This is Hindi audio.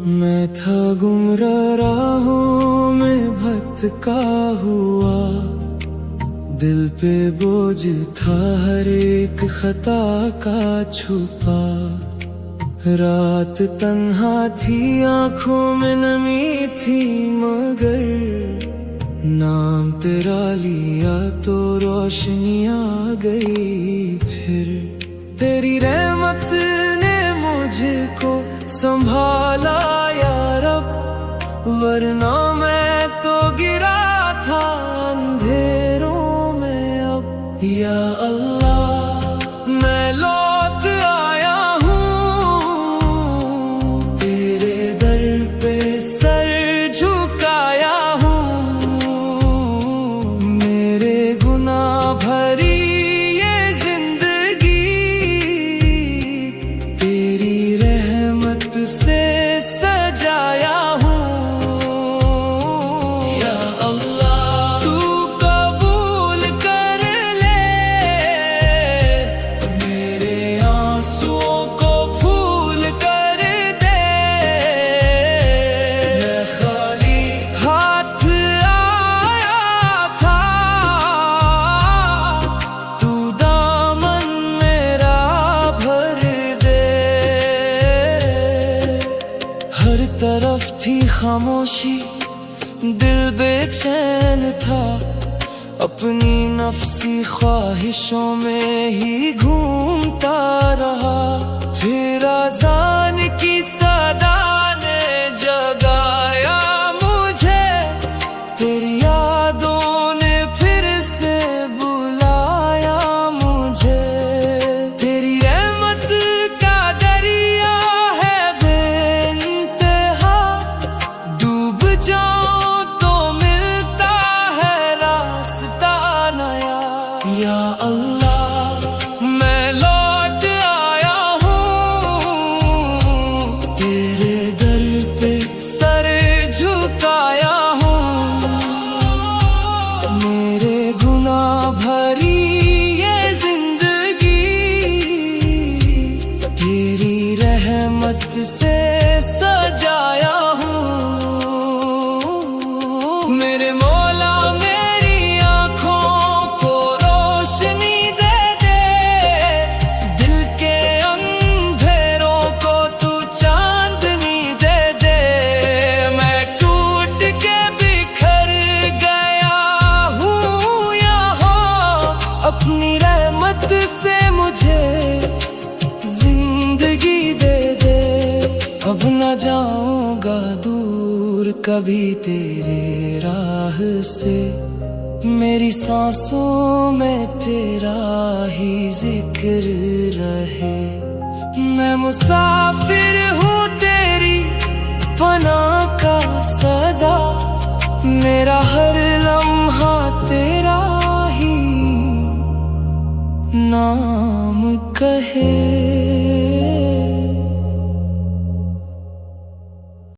मैं था गुमराह राहों में भटका हुआ, दिल पे बोझ था हर एक खता का छुपा। रात तन्हा थी, आंखों में नमी थी, मगर नाम तेरा लिया तो रोशनी आ गई फिर। तेरी रहमत ने मुझको संभाला या रब, वरना मैं तो गिरा था अंधेरों में अब। या अल्लाह मैं लौट आया हूँ, तेरे दर पे सर झुकाया हूँ। मेरे गुनाह भरी ये जिंदगी तेरी रहमत से सजाया हूँ। या अल्लाह तू कबूल कर ले मेरे आंसुओं को फूल कर दे। मैं खाली हाथ आया था, तू दामन मेरा भर दे। हर तरफ थी खामोशी, दिल बेचैन था, अपनी नफ्सी ख्वाहिशों में ही घूमता रहा। फिर अज़ान की सदा ने जगाया मुझे, तेरी यादों ने फिर से बुलाया मुझे। तेरी रहमत का दरिया है बेइंतहा, डूब जाऊं तो मिलता है रास्ता नया। या अल्लाह मैं लौट आया हूँ, तेरे दर पे सर झुकाया हूँ। मेरे गुनाह भरी ये जिंदगी तेरी रहमत से सजाया हूँ। मेरे मौला मेरी आँखों को रोशनी दे दे, दिल के अंधेरों को तू चांदनी दे दे। मैं टूट के बिखर गया हूँ यहाँ, अपनी रहमत से मुझे जिंदगी दे दे। अब न जाऊंगा दूर कभी तेरे राह से, मेरी सांसों में तेरा ही जिक्र रहे। मैं मुसाफिर हूँ तेरी पनाह का सदा, मेरा हर लम्हा तेरा ही नाम कहे।